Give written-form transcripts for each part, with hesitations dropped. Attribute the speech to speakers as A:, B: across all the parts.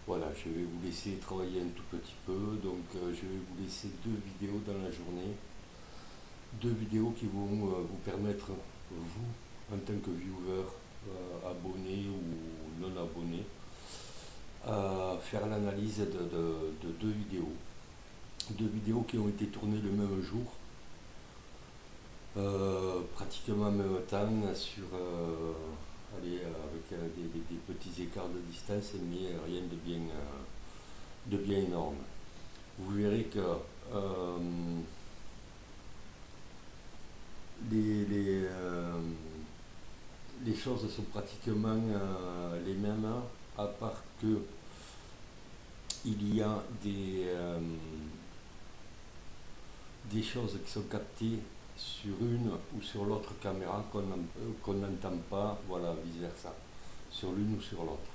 A: Voilà, je vais vous laisser travailler un tout petit peu. Donc, je vais vous laisser deux vidéos dans la journée. Deux vidéos qui vont vous permettre, vous, en tant que viewer, abonné ou non abonné, à faire l'analyse de deux vidéos. Deux vidéos qui ont été tournées le même jour, pratiquement en même temps, sur, allez, avec des petits écarts de distance, mais rien de bien énorme. Vous verrez que les, les, euh, les choses sont pratiquement les mêmes, à part que il y a des choses qui sont captées sur une ou sur l'autre caméra qu'on n'entend pas, voilà, vice versa, sur l'une ou sur l'autre.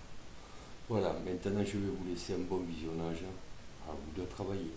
A: Voilà, maintenant je vais vous laisser un bon visionnage, à vous de travailler.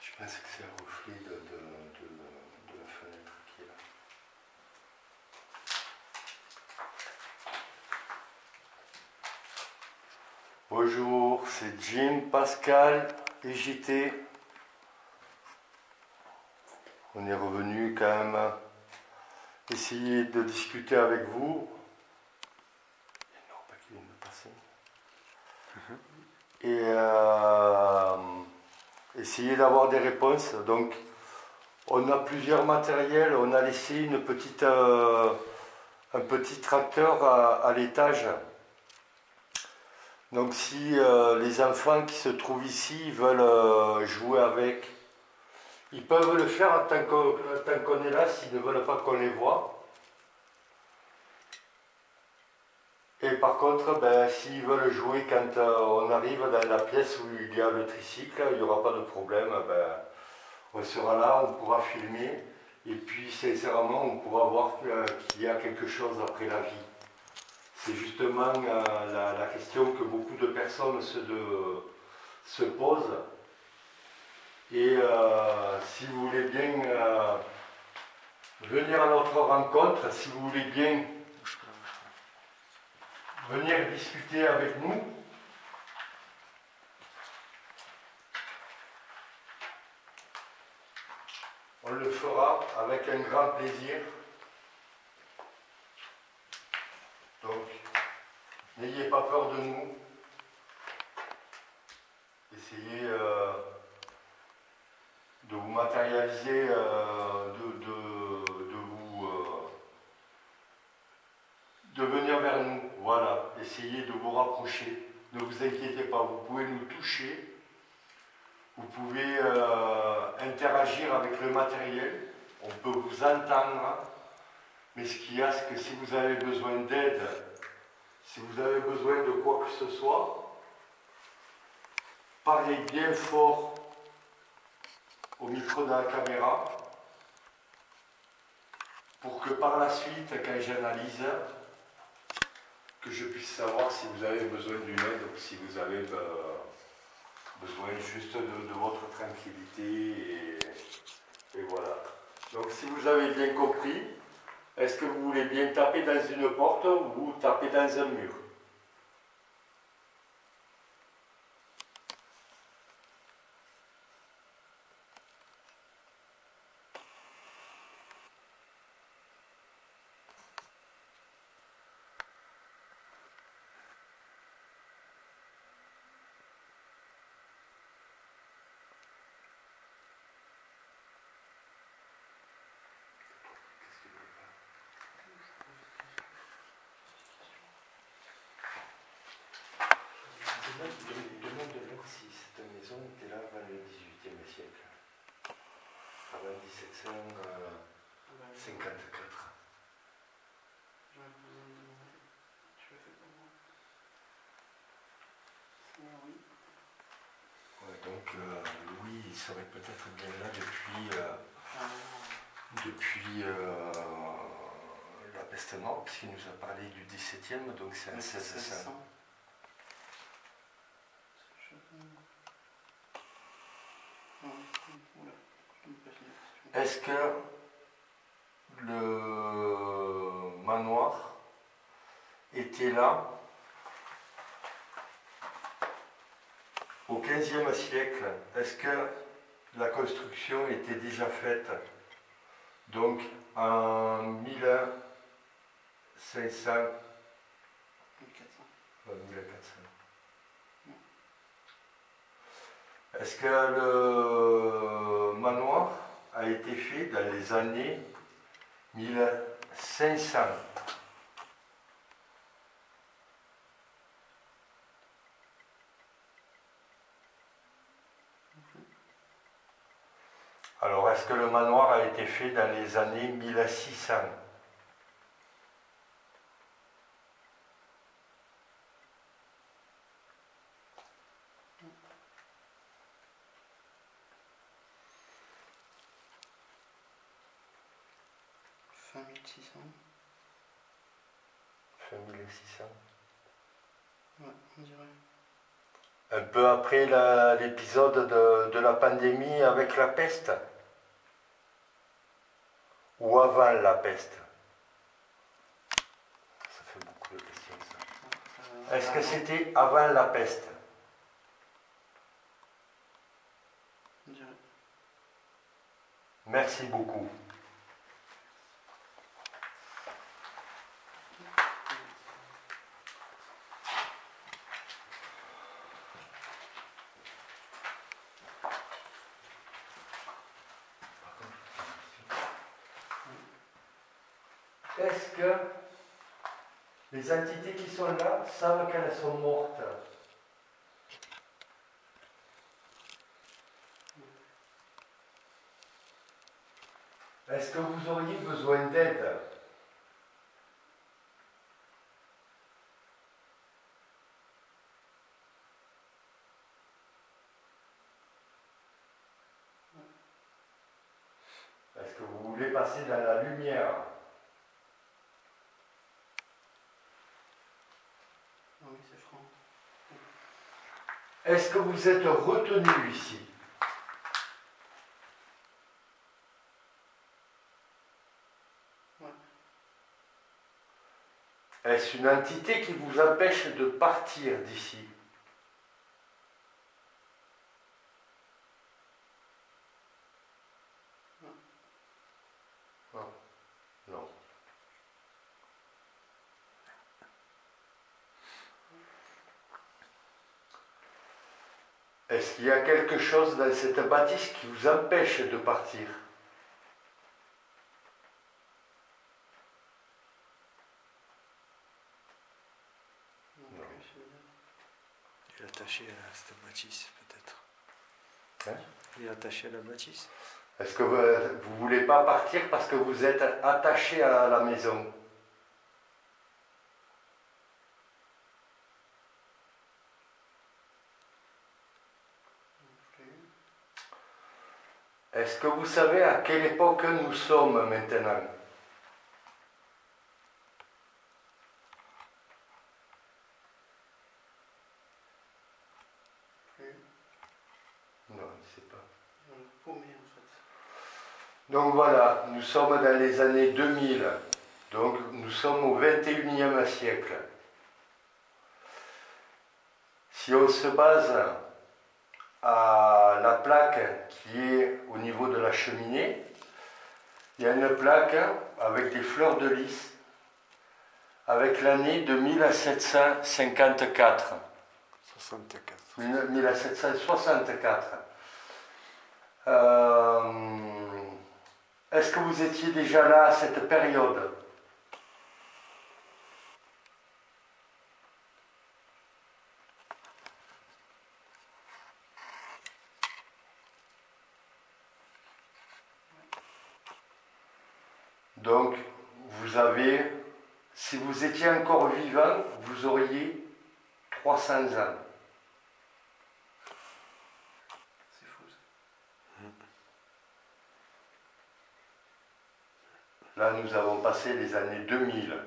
A: Je pense que c'est un reflet de la fenêtre qui est là. Bonjour, c'est Jim, Pascal et JT. On est revenu quand même essayer de discuter avec vous. Il y a une robe qui vient de passer. Et essayer d'avoir des réponses. Donc, on a plusieurs matériels. On a laissé un petit tracteur à l'étage. Donc, si les enfants qui se trouvent ici veulent jouer avec, ils peuvent le faire tant qu'on est là, s'ils ne veulent pas qu'on les voit. Et par contre, ben, s'ils veulent jouer quand on arrive dans la pièce où il y a le tricycle, il n'y aura pas de problème. Ben, on sera là, on pourra filmer. Et puis, sincèrement, on pourra voir qu'il y a quelque chose après la vie. C'est justement la question que beaucoup de personnes se posent. Et si vous voulez bien venir à notre rencontre, si vous voulez bien venir discuter avec nous, on le fera avec un grand plaisir. Donc, n'ayez pas peur de nous. Essayez de vous matérialiser, de venir vers nous. Voilà, essayez de vous rapprocher. Ne vous inquiétez pas, vous pouvez nous toucher. Vous pouvez interagir avec le matériel. On peut vous entendre. Mais ce qu'il y a, c'est que si vous avez besoin d'aide, si vous avez besoin de quoi que ce soit, parlez bien fort au micro de la caméra pour que par la suite, quand j'analyse, que je puisse savoir si vous avez besoin d'une aide ou si vous avez besoin juste de votre tranquillité et voilà. Donc si vous avez bien compris, est-ce que vous voulez bien taper dans une porte ou taper dans un mur? Demande-leur si cette maison était là avant le XVIIIe siècle, avant 1754. Ouais, donc Louis il serait peut-être bien là depuis la peste noire, puisqu'il nous a parlé du XVIIe, donc c'est un 1600. Est-ce que le manoir était là au XVe siècle? Est-ce que la construction était déjà faite? Donc en 1500, 1400. Est-ce que le manoir a été fait dans les années 1500? Alors, est-ce que le manoir a été fait dans les années 1600?
B: Fin 1600.
A: Fin 1600.
B: Ouais, on dirait.
A: Un peu après l'épisode de la pandémie avec la peste? Ou avant la peste? Ça fait beaucoup de questions, ça. Est-ce que c'était avant la peste?
B: On dirait.
A: Merci beaucoup. Est-ce que les entités qui sont là savent qu'elles sont mortes? Est-ce que vous auriez besoin d'aide? Est-ce que vous voulez passer dans la lumière?
B: Oui, c'est franc.
A: Est-ce que vous êtes retenu ici? Est-ce une entité qui vous empêche de partir d'ici? Non. Non. Est-ce qu'il y a quelque chose dans cette bâtisse qui vous empêche de partir?
B: Non.
C: Il est attaché à cette bâtisse, peut-être.
A: Hein?
C: Il est attaché à la bâtisse.
A: Est-ce que vous ne voulez pas partir parce que vous êtes attaché à la maison? Est-ce que vous savez à quelle époque nous sommes maintenant? Non, je ne sais pas.
B: Paumé en fait.
A: Donc voilà, nous sommes dans les années 2000. Donc nous sommes au 21e siècle. Si on se base à la plaque qui est au niveau de la cheminée, il y a une plaque avec des fleurs de lys avec l'année de 1754.
C: 64.
A: 1764. Est-ce que vous étiez déjà là à cette période? Donc, vous avez, si vous étiez encore vivant, vous auriez 300 ans.
B: C'est fou ça.
A: Là, nous avons passé les années 2000.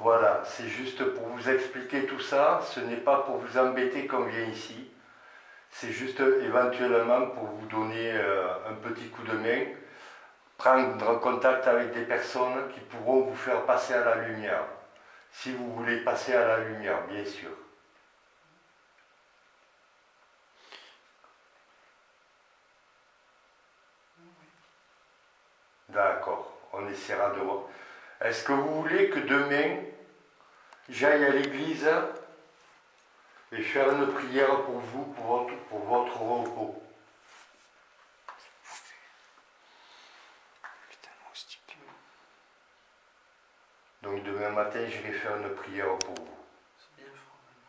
A: Voilà, c'est juste pour vous expliquer tout ça. Ce n'est pas pour vous embêter comme vient ici. C'est juste éventuellement pour vous donner un petit coup de main. Prendre contact avec des personnes qui pourront vous faire passer à la lumière. Si vous voulez passer à la lumière, bien sûr. D'accord, on essaiera de voir. Est-ce que vous voulez que demain, j'aille à l'église et faire une prière pour vous, pour votre repos?
C: Putain, moustique.
A: Donc demain matin, j'irai faire une prière pour vous.
B: C'est bien fort même.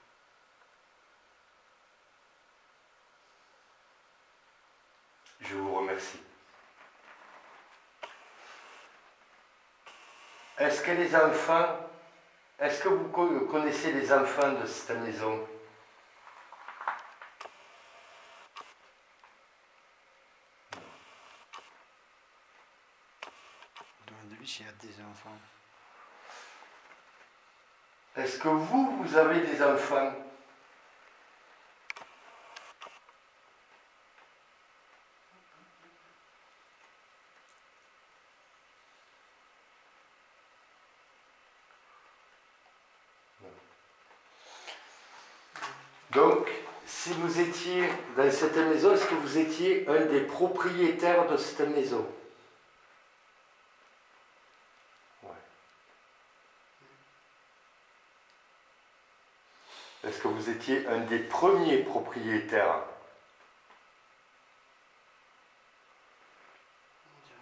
A: Je vous remercie. Est-ce que les enfants, est-ce que vous connaissez les enfants de cette maison?
C: Demandez-lui s'il y a des enfants.
A: Est-ce que vous avez des enfants? Donc, si vous étiez dans cette maison, est-ce que vous étiez un des propriétaires de cette maison? Ouais. Est-ce que vous étiez un des premiers propriétaires?
B: On dirait.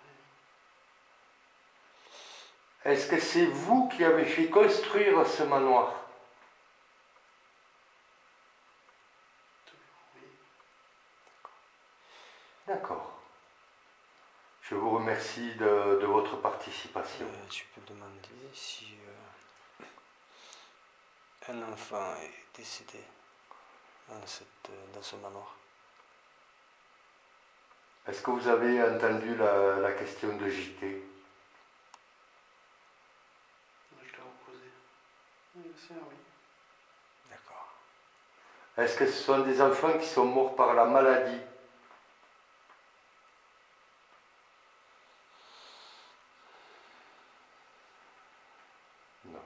A: Est-ce que c'est vous qui avez fait construire ce manoir?
B: Oui.
A: D'accord. Je vous remercie de votre participation.
C: Tu peux demander si un enfant est décédé dans ce manoir.
A: Est-ce que vous avez entendu la question de JT?
B: Je l'ai reposé. Oui, c'est oui.
C: D'accord.
A: Est-ce que ce sont des enfants qui sont morts par la maladie? Non.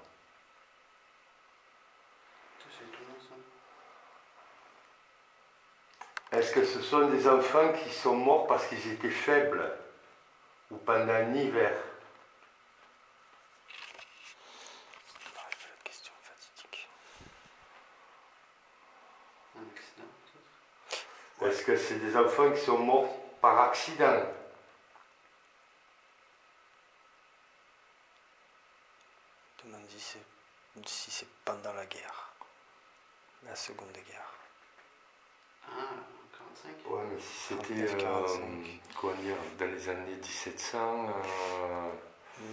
A: Est-ce que ce sont des enfants qui sont morts parce qu'ils étaient faibles ou pendant un hiver?
C: La question fatidique.
B: Un accident, peut-être.
A: Est-ce que c'est des enfants qui sont morts par accident?
C: Demande si c'est pendant la guerre, la Seconde Guerre.
B: Ah, 45.
A: Ouais, mais si c'était
C: 39-45.
A: comment dire, dans les années 1700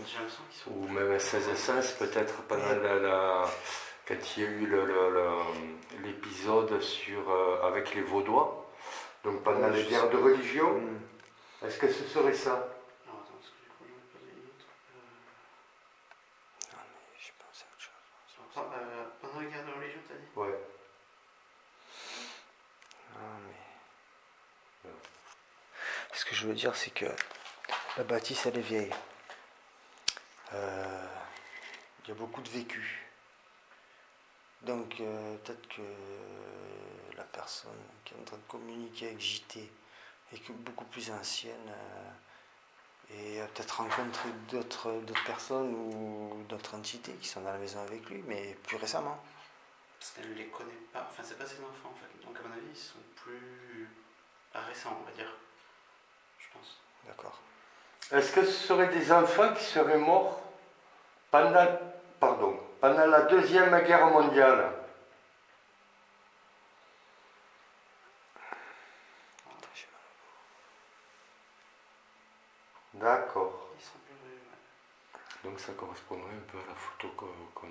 B: J'ai l'impression qu'ils sont.
A: ou même 1600, c'est peut-être pendant quand il y a eu l'épisode avec les Vaudois, donc pendant les guerres de religion. Est-ce que ce serait ça?
B: Alors attends, parce que du coup, j'en ai posé une autre.
C: Non, mais je pense à autre chose.
B: Pendant la guerre de religion, t'as dit?
A: Ouais.
C: Non, mais... Ce que je veux dire, c'est que la bâtisse, elle est vieille. Il y a beaucoup de vécu. Donc, peut-être que la personne qui est en train de communiquer avec JT est beaucoup plus ancienne et a peut-être rencontré d'autres personnes ou d'autres entités qui sont dans la maison avec lui, mais plus récemment.
B: Parce qu'elle ne les connaît pas. Enfin, c'est pas ses enfants en fait. Donc, à mon avis, ils sont plus récents, on va dire. Je pense.
C: D'accord.
A: Est-ce que ce seraient des enfants qui seraient morts pendant la Deuxième Guerre mondiale? D'accord.
B: Il semblerait, ouais.
A: Donc ça correspondrait un peu à la photo qu'on a.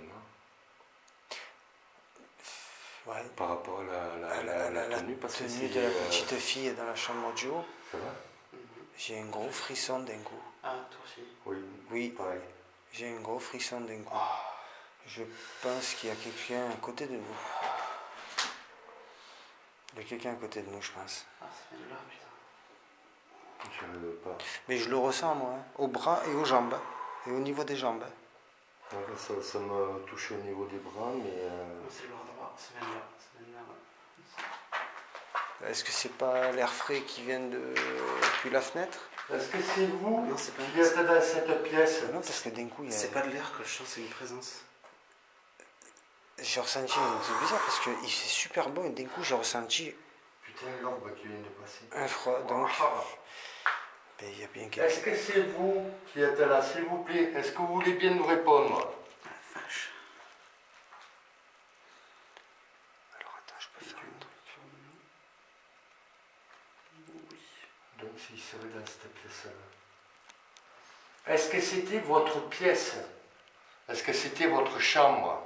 C: Ouais.
A: Par rapport à la tenue, parce que
C: tenue
A: c'est
C: de la petite fille dans la chambre du haut.
A: Ça va?
C: J'ai un gros frisson d'un coup.
B: Ah, toi aussi.
A: Oui.
C: Oui,
A: Pareil.
C: j'ai un gros frisson d'un coup. Je pense qu'il y a quelqu'un à côté de nous. Il y a quelqu'un à côté de nous, je pense.
B: Ah, ça vient de là, putain.
A: Je ne veux pas.
C: Mais je le ressens, moi, hein, au bras et aux jambes. Et au niveau des jambes.
A: Ça me touche au niveau des bras, mais...
B: C'est le bras droit, ça vient de là. Ça vient de là, ouais.
C: Est-ce que c'est pas l'air frais qui vient depuis la fenêtre?
A: Est-ce que c'est vous
B: Non, c'est pas
A: qui êtes dans cette pièce?
C: Non, parce que d'un coup, il y a...
B: C'est pas de l'air que je sens, c'est une présence.
C: J'ai ressenti un truc bizarre parce qu'il fait super beau et d'un coup, j'ai ressenti
A: Putain, l'orbe qui vient de passer.
C: un froid. Donc, ben, il y a bien quelqu'un.
A: Est-ce que c'est vous qui êtes là, s'il vous plaît? Est-ce que vous voulez bien nous répondre?
B: Ah, la vache.
C: Alors attends, je peux faire un truc.
B: Oui.
A: Donc s'il serait dans cette pièce-là. Est-ce que c'était votre pièce? Est-ce que c'était votre chambre?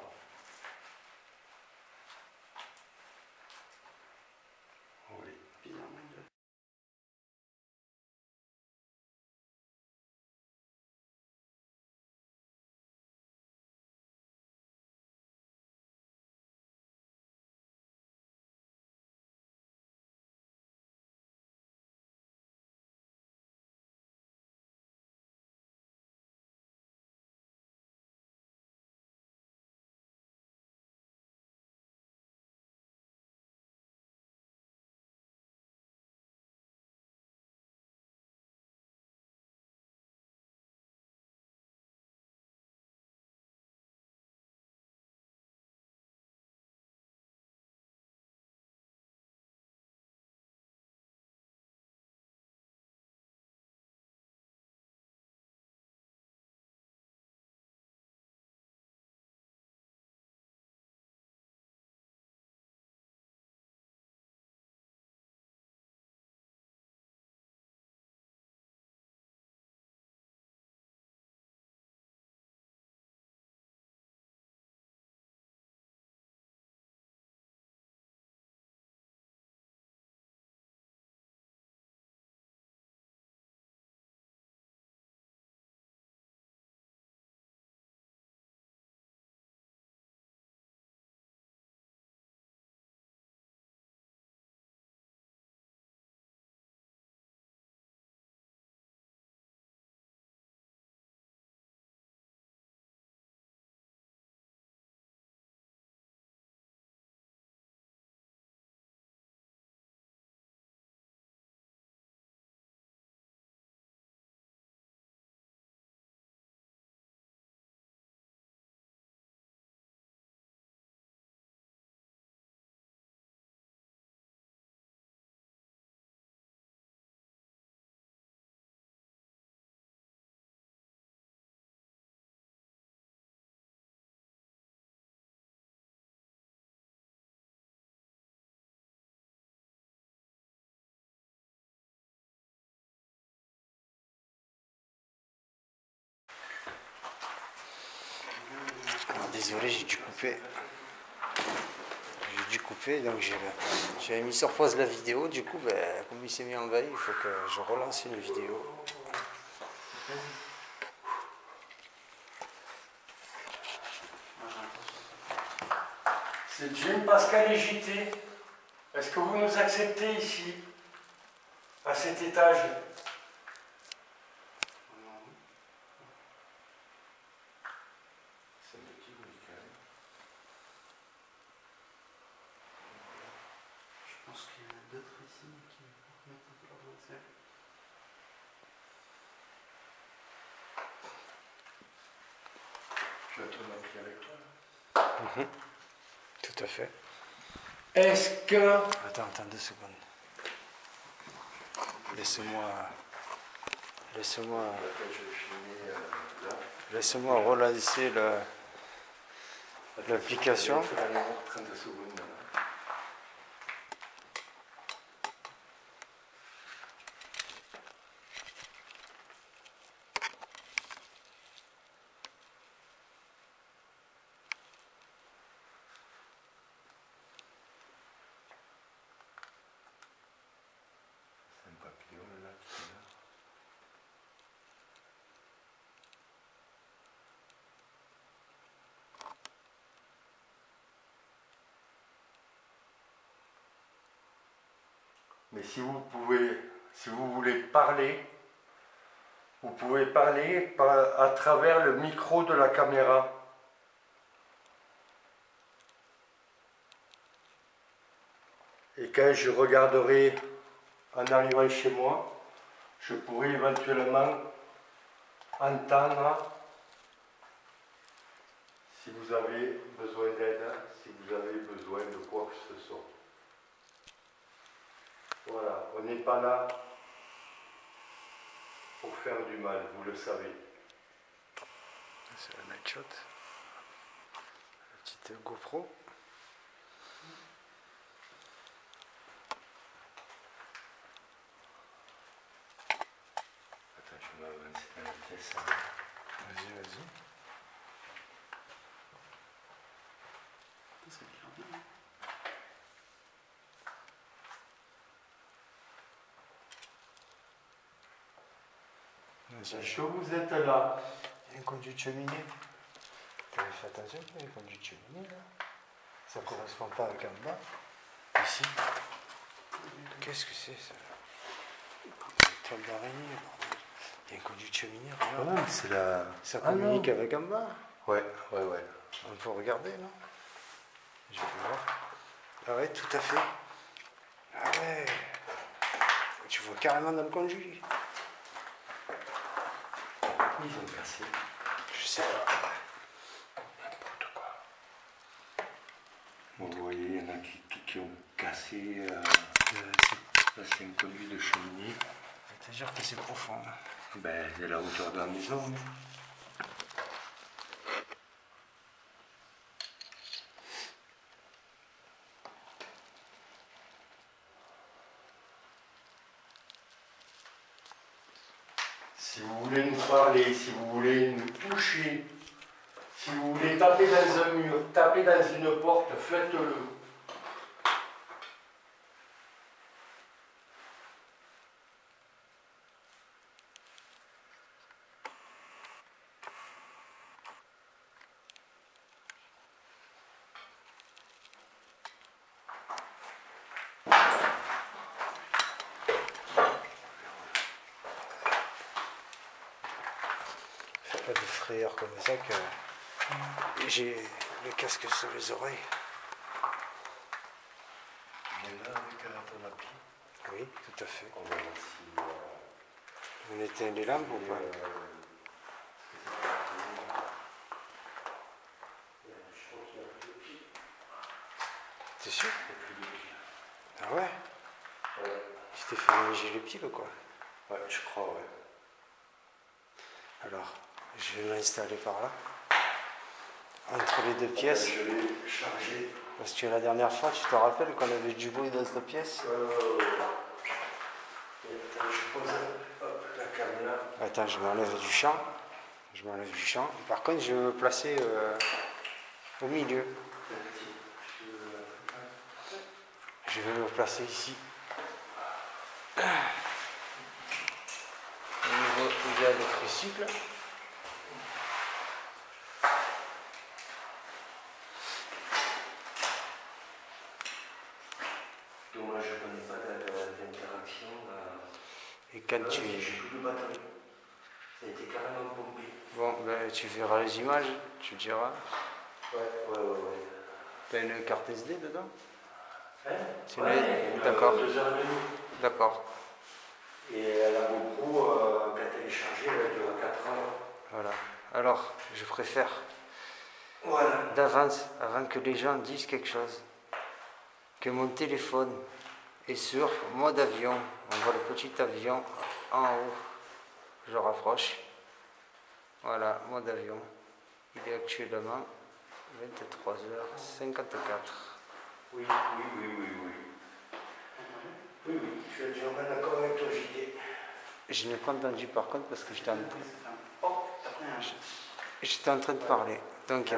C: Désolé, j'ai dû couper. Donc j'avais mis sur pause la vidéo. Du coup, ben, comme il s'est mis en veille, il faut que je relance une vidéo.
D: C'est Jim Pascal et JT. Est-ce que vous nous acceptez ici, à cet étage?
A: C'est un petit week-end.
B: Je pense qu'il y en a d'autres ici qui vont remettre un peu leur avancée.
A: Tu as ton appli avec toi là?
C: Tout à fait.
D: Est-ce que...
C: Attends 2 secondes. Laisse-moi relancer l'application.
A: 30 secondes. C'est un papillon là qui est là. Mais si vous voulez parler, vous pouvez parler à travers le micro de la caméra. Et quand je regarderai en arrivant chez moi, je pourrai éventuellement entendre si vous avez besoin d'aide, si vous avez besoin de quoi que ce soit. Voilà, on n'est pas là pour faire du mal, vous le savez.
C: C'est la Nightshot. La petite GoPro.
A: Attends, je vais avancer dans la pièce.
C: Vas-y.
B: Ça éclaire bien.
A: Est-ce que vous êtes là?
C: Il y a un conduit de cheminée. Tu avais fait attention, il y a un conduit de cheminée là. Ça ne correspond pas avec en bas. Ici. Qu'est-ce que c'est ça? Une toile d'araignée. Il y a un conduit de cheminée, regarde.
A: Ah, c'est la...
C: Ça communique avec en bas.
A: Ouais.
C: On peut regarder, non? Je vais voir. Ah ouais, tout à fait. Ah ouais. Tu vois carrément dans le conduit.
A: Ils ont cassé.
C: Je sais pas.
A: N'importe quoi. Bon, vous voyez, il y en a qui ont cassé. Là, c'est un conduit de cheminée.
C: C'est-à-dire que c'est profond.
A: Ben, c'est la hauteur de la maison. Si vous voulez nous parler, si vous voulez nous toucher, si vous voulez taper dans un mur, taper dans une porte, faites-le.
C: Pas de frayeur comme ça que j'ai le casque sur les oreilles.
A: Tu viens là avec ton appli.
C: Oui, tout à fait.
A: On va voir si...
C: On éteint les lampes ou pas? T'es sûr? Ah ouais? Tu t'es fait manger les pieds ou quoi?
A: Ouais, je crois, ouais.
C: Alors, je vais m'installer par là. Entre les deux pièces.
A: Je vais charger.
C: Parce que la dernière fois, tu te rappelles qu'on avait du bruit dans cette pièce?
A: Je pose la caméra.
C: Attends, je m'enlève du champ. Par contre, je vais me placer Au milieu. Je vais le placer ici. Au niveau où il y a le tricycle.
A: Dommage, je ne connais pas d'interaction.
C: Et quand tu...
A: J'ai plus de batterie. Ça a été carrément pompé.
C: Bon, ben, tu verras les images, tu diras.
A: Ouais.
C: T'as une carte SD dedans?
A: Hein?
C: C'est d'accord.
A: 2h30.
C: D'accord.
A: Et la GoPro, quand elle est chargée, elle dure 4 heures.
C: Voilà. Alors, je préfère
A: Voilà.
C: d'avance, avant que les gens disent quelque chose, que mon téléphone est sur mode avion. On voit le petit avion en haut. Je rapproche. Voilà, mode avion. Il est actuellement 23h54.
A: Oui. Oui, je suis entièrement d'accord avec toi, JT.
C: Je n'ai pas entendu par contre parce que j'étais en train de parler. Donc,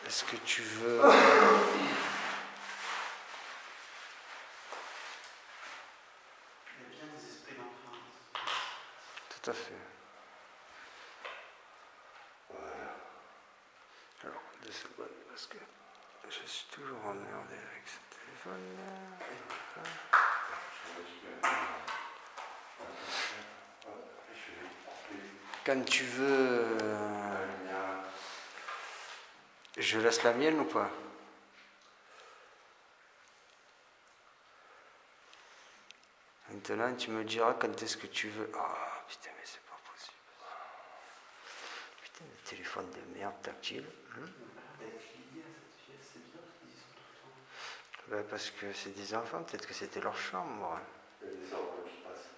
C: est-ce que tu veux...
B: Il y a bien des esprits d'enfants.
C: Tout à fait. Voilà. Alors, 2 secondes, parce que je suis toujours emmerdé avec ce téléphone. Quand tu veux... Je laisse la mienne ou pas? Maintenant, tu me diras quand est-ce que tu veux. Ah, putain, mais c'est pas possible. Putain, le téléphone de merde tactile. Ben, parce que c'est des enfants, peut-être que c'était leur chambre.
A: Il y a des enfants qui passent.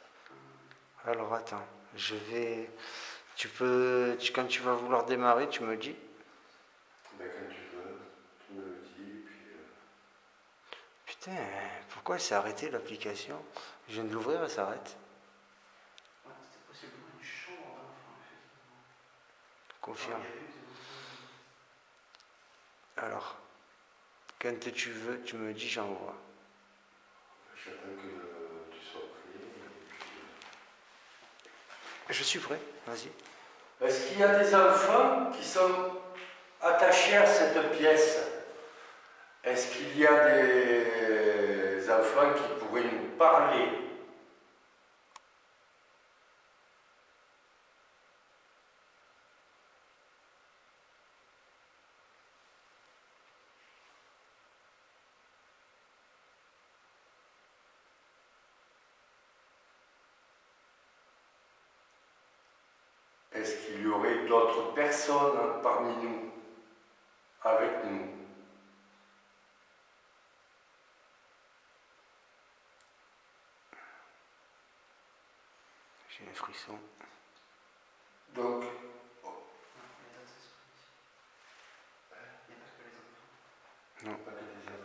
C: Alors attends, je vais... quand tu vas vouloir démarrer, tu me dis.
A: Ben, quand tu veux, tu me le dis, et puis...
C: Putain, pourquoi elle s'est arrêtée l'application? Je viens de l'ouvrir, elle s'arrête.
B: Ouais, c'était possiblement une chambre d'enfant, effectivement.
C: Confirme.
B: Il y avait eu des enfants.
C: Alors, quand tu veux, tu me dis, j'envoie.
A: J'attends que tu sois prêt, et puis...
C: Je suis prêt, vas-y.
A: Est-ce qu'il y a des enfants qui sont attachés à cette pièce? Est-ce qu'il y a des enfants qui pourraient nous parler? Est-ce qu'il y aurait d'autres personnes parmi nous, avec nous?
C: J'ai un frisson.
A: Donc,
B: Il y a d'autres esprits ici. Il n'y a pas que les enfants.
C: Non.
A: pas que des enfants.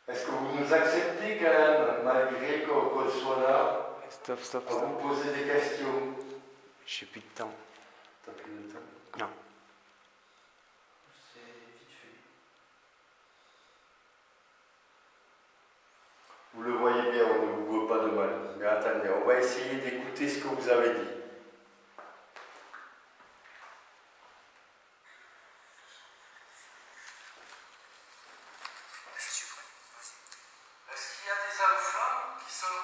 A: Est-ce que vous nous acceptez quand même, malgré qu'on soit là,
C: Stop, stop,
A: à vous
C: stop.
A: poser des questions?
C: J'ai plus de temps.
A: T'as plus de temps?
C: Non.
B: C'est vite fait.
A: Vous le voyez bien, on ne vous veut pas de mal. Mais attendez, on va essayer d'écouter ce que vous avez dit.
C: Je suis prêt, vas-y. Est-ce qu'il y a des enfants qui sont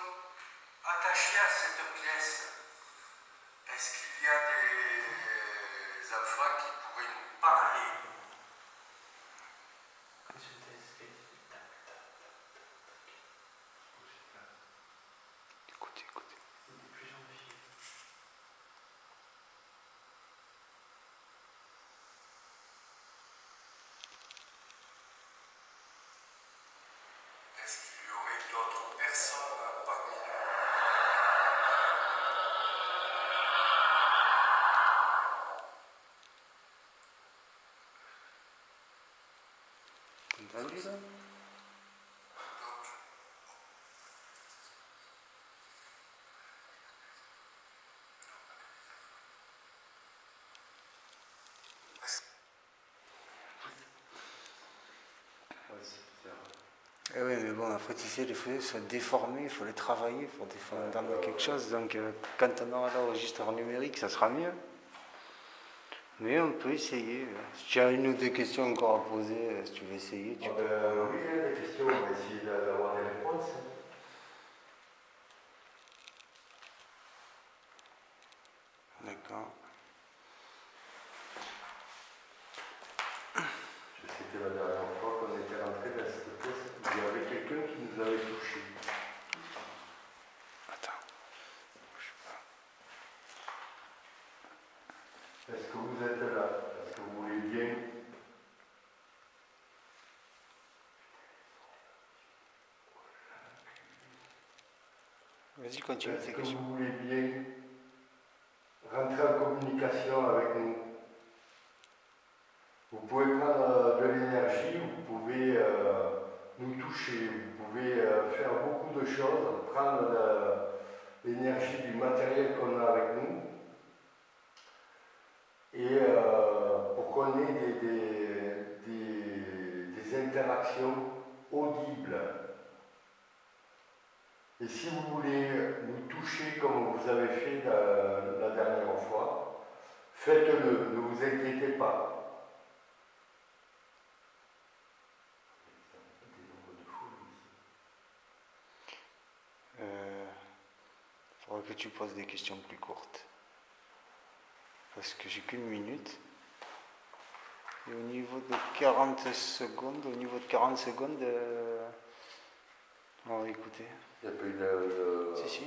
C: attachés à cette pièce? Est-ce qu'il y a des enfants qui pourraient nous parler?
B: Consulter les esprits. Tac, tac, tac.
C: Écoutez, écoutez.
B: Il y a plusieurs filles.
C: Est-ce qu'il y aurait d'autres personnes parmi nous? Entendu ça? Eh oui, mais bon, après, tu sais, les feuilles sont déformés, il faut les travailler pour entendre quelque chose. Donc, quand on aura l'enregistreur numérique, ça sera mieux. Mais on peut essayer. Si tu as une ou deux questions encore à poser, si tu veux essayer, tu peux.
A: Oui, il y a des questions, on va essayer d'avoir des réponses.
C: D'accord.
A: Je sais que la dernière fois qu'on était rentré dans cette pièce, il y avait quelqu'un qui nous avait touché.
C: Attends. Bouge pas.
A: Est-ce que vous êtes là? Est-ce que vous voulez bien?
C: Vas-y, continue
A: Est-ce
C: tes
A: que
C: questions.
A: vous voulez bien rentrer en communication avec nous? Vous pouvez prendre de l'énergie, vous pouvez nous toucher, vous pouvez faire beaucoup de choses, prendre l'énergie du matériel qu'on a avec nous et pour qu'on ait des interactions audibles. Et si vous voulez nous toucher comme vous avez fait la dernière fois, faites-le, ne vous inquiétez pas.
C: Il faudrait que tu poses des questions plus courtes. Parce que j'ai qu'une minute. Et au niveau de 40 secondes, on va écouter.
A: Il n'y a pas eu de...
C: Si, si.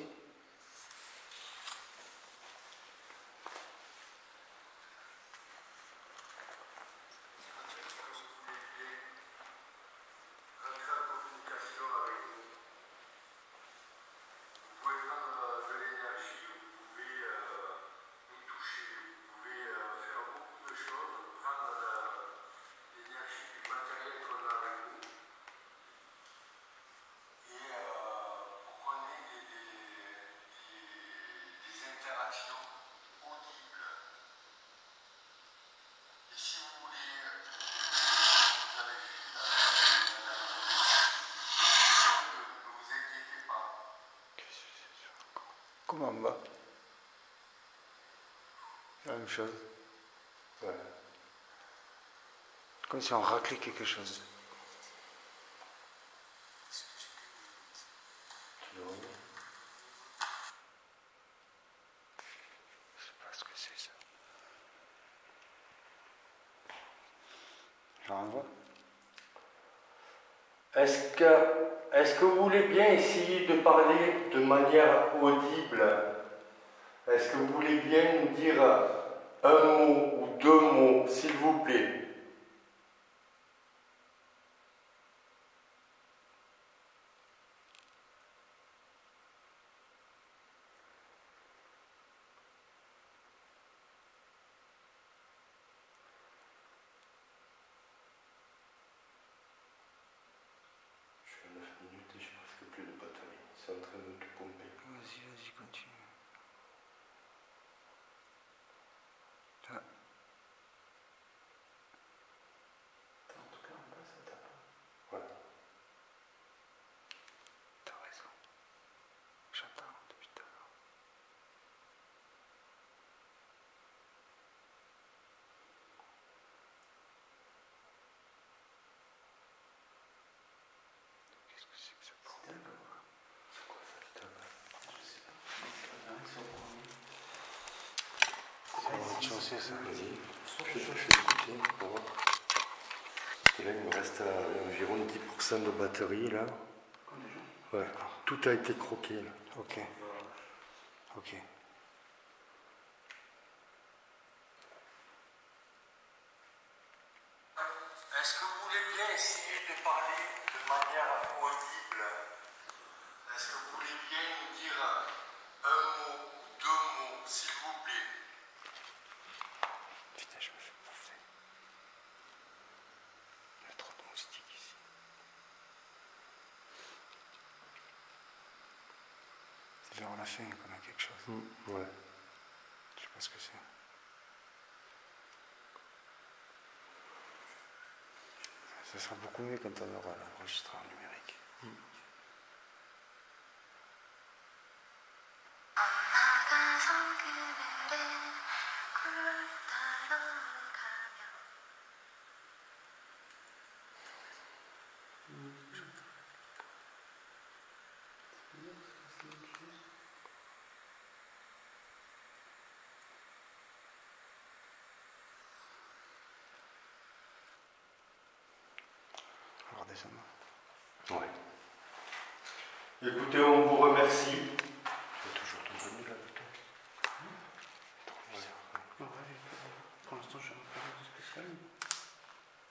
C: Comment en bas? La même chose.
A: Ouais.
C: Comme si on raclait quelque chose. Je sais pas ce que c'est ça. Je renvoie.
A: Est-ce que vous voulez bien essayer de parler de manière audible? Est-ce que vous voulez bien nous dire un mot ou deux mots, s'il vous plaît? Je suis à 9 minutes et j'ai presque plus de batterie. C'est en train de tout pomper.
C: Vas-y, continue.
B: En tout cas, en bas, ça tape.
A: Voilà.
C: T'as raison. J'entends depuis tout à l'heure. Qu'est-ce que c'est que ça?
B: C'est dingue.
A: C'est quoi ça qui tape?
B: Je sais pas. Ils sont au premier.
C: C'est au rez-de-chaussée, ça.
A: Vas-y. Je vais écouter pour voir. Parce que là, il me reste environ 10% de batterie là.
B: Comme des gens.
A: Ouais. Tout a été croqué là.
C: Ok. Ok.
A: Est-ce que vous voulez bien essayer de parler de manière audible? Est-ce que vous voulez bien nous dire un mot, deux mots, s'il vous plaît?
C: Putain, je me fais bouffer. Il y a trop de moustiques ici. C'est vers la fin qu'on a quelque chose.
A: Ouais.
C: Je sais pas ce que c'est. Ça sera beaucoup mieux quand on aura l'enregistreur numérique.
A: Ouais. Écoutez, on vous remercie.
B: Pour l'instant, je suis un peu spécial.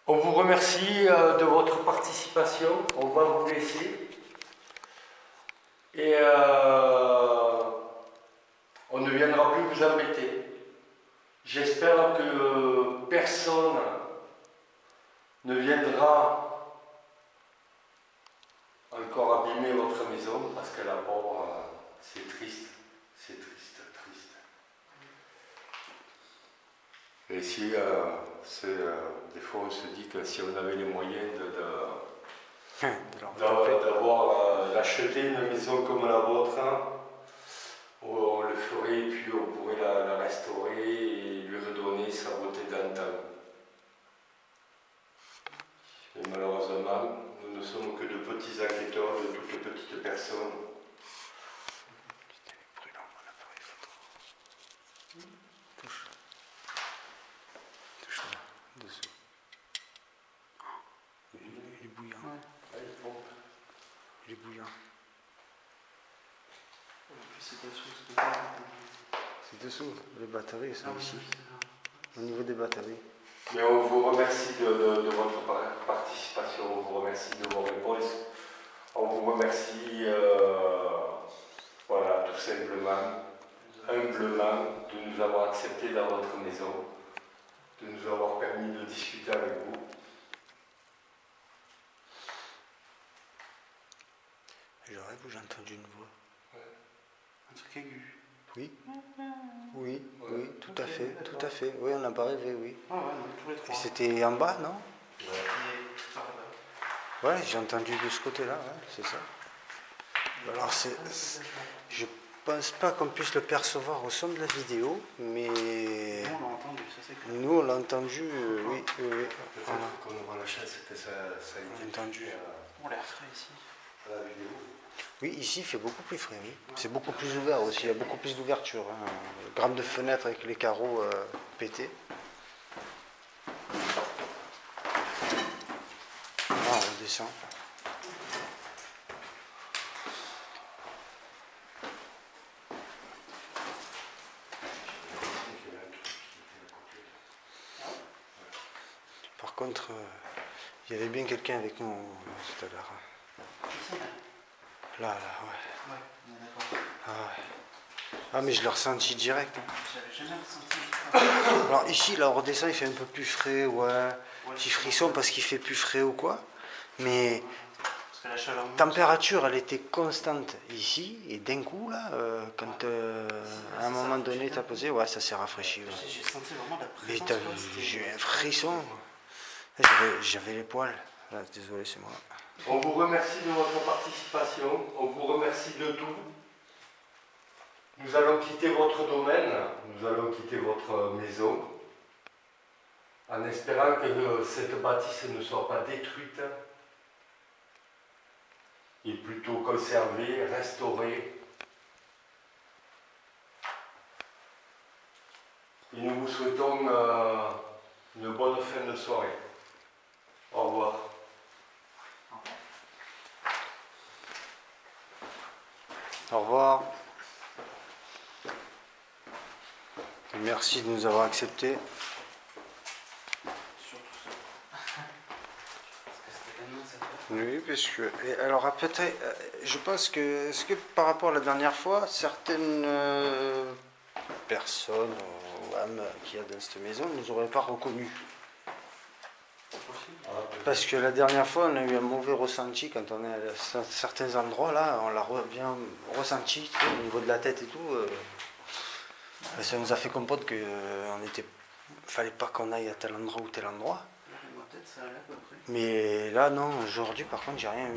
A: On vous remercie de votre participation. On va vous laisser. Et on ne viendra plus vous embêter. J'espère que personne ne viendra encore abîmer votre maison, parce que d'abord, c'est triste. C'est triste, triste. Et si, des fois, on se dit que si on avait les moyens d'avoir d'acheter une maison comme la vôtre, on le ferait et puis on pourrait la restaurer et lui redonner sa beauté d'antan. Et malheureusement, nous ne sommes que de petits enquêteurs, de toutes petites personnes.
C: Touche. Touche là, dessous. Il est bouillant.
B: Ouais.
C: Il est bouillant.
B: C'est dessous, c'est pas.
C: C'est dessous, les batteries sont
B: Ah oui,
C: ici.
B: c'est ça.
C: Au niveau des batteries.
A: Mais on vous remercie de votre participation, on vous remercie de vos réponses, on vous remercie, voilà, tout simplement, humblement, de nous avoir acceptés dans votre maison, de nous avoir permis de discuter avec vous.
C: Je rêve où j'ai entendu une voix.
B: Un truc aigu.
C: Oui. Oui, oui, tout à fait, tout à fait. Oui, on n'a pas rêvé, oui.
B: Ah ouais, non, tous les
C: Et
B: trois.
C: c'était en bas, non?
B: Il est tout par là.
C: Ouais, j'ai entendu de ce côté-là, ouais, c'est ça. Alors, je pense pas qu'on puisse le percevoir au son de la vidéo, mais
B: Nous, on l'a entendu, ça c'est clair.
C: nous, on l'a entendu, oui, oui, oui. Voilà.
A: Qu'on aura la chance que ça
C: On a entendu.
B: On l'air frais ici.
A: à la vidéo.
C: Oui, ici, il fait beaucoup plus frais, oui. C'est beaucoup plus ouvert aussi, il y a beaucoup plus d'ouverture. Hein. Grande fenêtre avec les carreaux pétés. Ah, on descend. Par contre, il y avait bien quelqu'un avec nous tout à l'heure.
B: Ici, là.
C: Là, ouais.
B: Ouais, on est d'accord.
C: Ah, ouais. Ah, mais je l'ai ressenti direct. Hein.
B: J'avais jamais ressenti.
C: Alors ici, là, on redescend, il fait un peu plus frais, ouais.
B: Ouais,
C: Petit frisson parce qu'il fait plus frais ou quoi. Mais
B: parce que la chaleur monte.
C: température, elle était constante ici. Et d'un coup, là, quand à un moment donné, t'as posé, ouais, ça s'est rafraîchi. Ouais.
B: J'ai senti vraiment la
C: Mais
B: présence. quoi, c'était-
C: j'ai eu un frisson. J'avais les poils. Là, désolé, c'est moi.
A: On vous remercie de votre participation, on vous remercie de tout. Nous allons quitter votre domaine, nous allons quitter votre maison, en espérant que cette bâtisse ne soit pas détruite, et plutôt conservée, restaurée. Et nous vous souhaitons une bonne fin de soirée. Au revoir.
C: Au revoir. Et merci de nous avoir acceptés.
B: Surtout ça. Parce que c'était tellement cette fois.
C: Oui, parce que. Et alors, peut-être. Je pense que. Est-ce que par rapport à la dernière fois, certaines personnes ou âmes qu'il y a dans cette maison ne nous auraient pas reconnus?
B: C'est possible.
C: Parce que la dernière fois, on a eu un mauvais ressenti quand on est à certains endroits là, on l'a bien ressenti, tu sais, au niveau de la tête et tout. Ça nous a fait comprendre que fallait pas qu'on aille à tel endroit ou tel endroit.
B: Moi, peut-être ça allait à peu près.
C: Mais là, non, aujourd'hui, par contre, j'ai rien eu.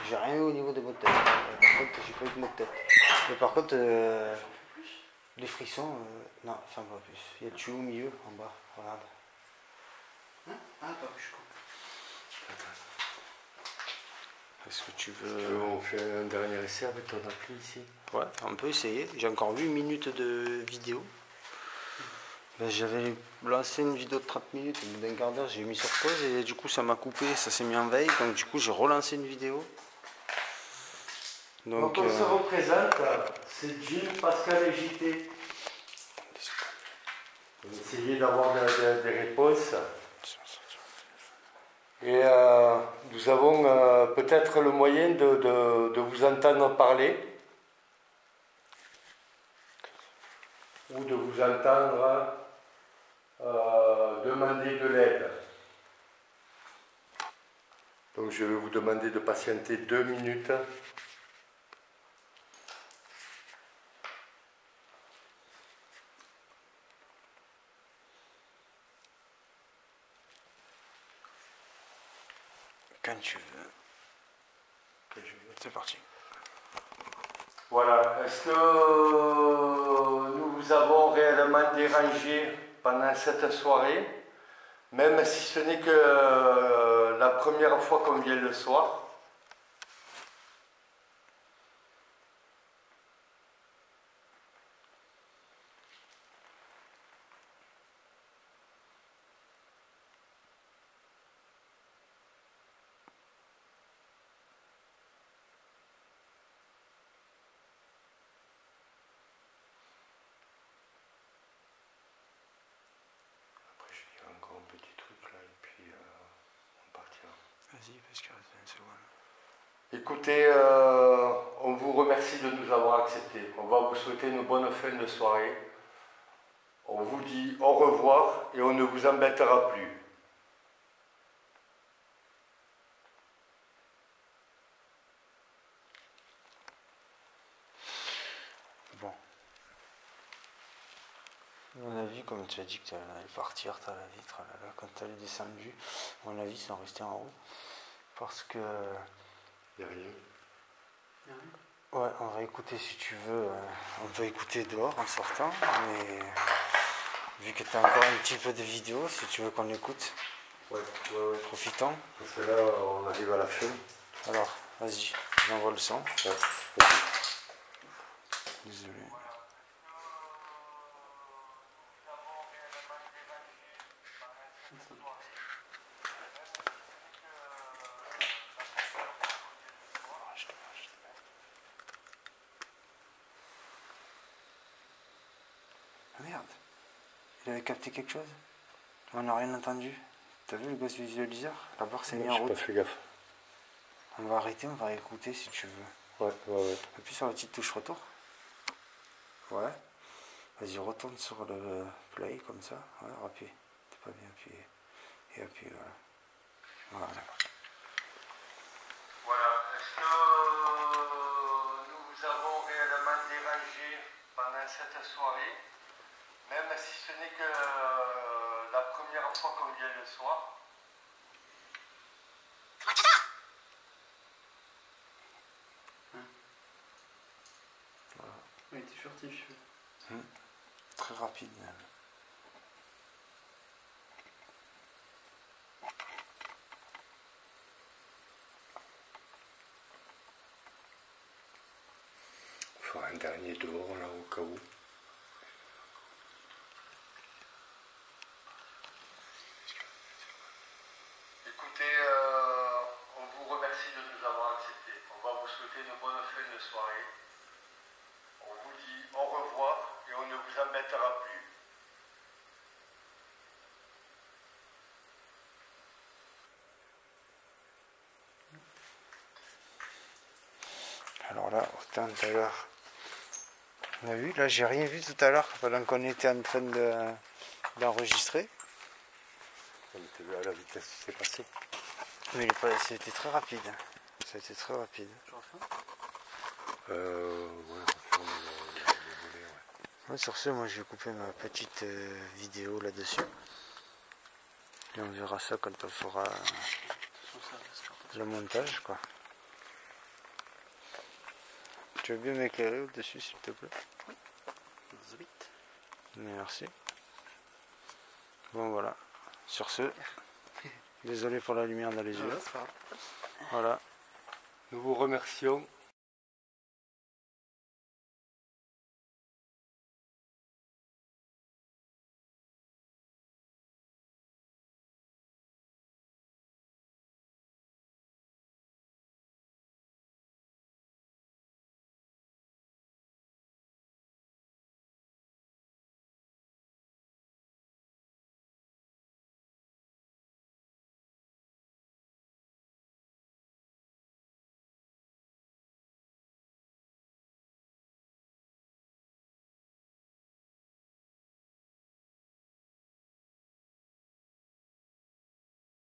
C: j'ai rien eu au niveau des maux de tête. Par contre, j'ai pas eu de maux de tête. Mais par contre, les frissons, non, ça me va plus. Il y a le tuyau au milieu, en bas, regarde.
B: Hein? Ah, pas plus, je crois.
C: Est-ce que tu veux...
A: On fait un dernier essai avec ton appli ici?
C: Ouais, on peut essayer. J'ai encore 8 minutes de vidéo. Ben, j'avais lancé une vidéo de 30 minutes, au bout d'un quart d'heure, j'ai mis sur pause et du coup ça m'a coupé, ça s'est mis en veille. Donc du coup j'ai relancé une vidéo.
A: Donc on se représente, c'est Gilles, Pascal et JT. On va essayer d'avoir des réponses. Et nous avons peut-être le moyen de vous entendre parler. Ou de vous entendre demander de l'aide. Donc je vais vous demander de patienter 2 minutes.
C: Quand tu veux. Quand je veux. C'est parti.
A: Voilà. Est-ce que nous vous avons réellement dérangé pendant cette soirée, même si ce n'est que la première fois qu'on vient le soir? Encore un petit truc là et puis on partira.
C: Vas-y, parce qu'il reste 20 secondes.
A: Écoutez, on vous remercie de nous avoir acceptés. On va vous souhaiter une bonne fin de soirée. On vous dit au revoir et on ne vous embêtera plus.
C: Bon. À mon avis, comme tu as dit que tu allais partir, tu as la vitre, là, quand tu allais descendu, à mon avis, ils sont restés en haut. Parce que...
A: Il n'y a rien.
C: Ouais, on va écouter si tu veux. On peut écouter dehors en sortant, mais vu que tu as encore un petit peu de vidéo, si tu veux qu'on écoute,
A: Ouais.
C: profitons.
A: Parce que là, on arrive à la fin.
C: Alors, vas-y, j'envoie le son.
A: Ouais.
C: Désolé. Ah merde, il avait capté quelque chose? On n'a rien entendu. T'as vu le gosse visualiseur? La barre s'est mise en
A: J'ai
C: route.
A: pas fait gaffe.
C: On va arrêter, on va écouter si tu veux.
A: Ouais.
C: Appuie sur la petite touche retour. Ouais. Vas-y, retourne sur le play comme ça. Ouais, appuie. T'es pas bien appuyé. Et appuie, voilà. Voilà.
A: Voilà. Est-ce que nous vous avons réellement dérangé pendant cette soirée, même si ce n'est que la première fois qu'on vient le soir?
B: Oui, t'es furtif.
C: Très rapide même.
A: On fera un dernier dehors là au cas où. Écoutez, on vous remercie de nous avoir acceptés. On va vous souhaiter une bonne fin de soirée. On vous dit au revoir et on ne vous embêtera plus.
C: Alors là, autant tout à l'heure. On a vu, là j'ai rien vu tout à l'heure pendant qu'on était en train d'enregistrer.
A: On était vu à la vitesse qui s'est passé.
C: Mais c'était très rapide. Ça a été très rapide.
A: Ouais, on ouais.
C: Ouais, sur ce, moi je vais couper ma petite vidéo là-dessus. Et on verra ça quand on fera le montage, quoi. Tu veux bien m'éclairer au-dessus, s'il te plaît?
B: Zbit.
C: Merci. Bon, voilà. Sur ce, désolé pour la lumière dans les yeux. Voilà.
A: Nous vous remercions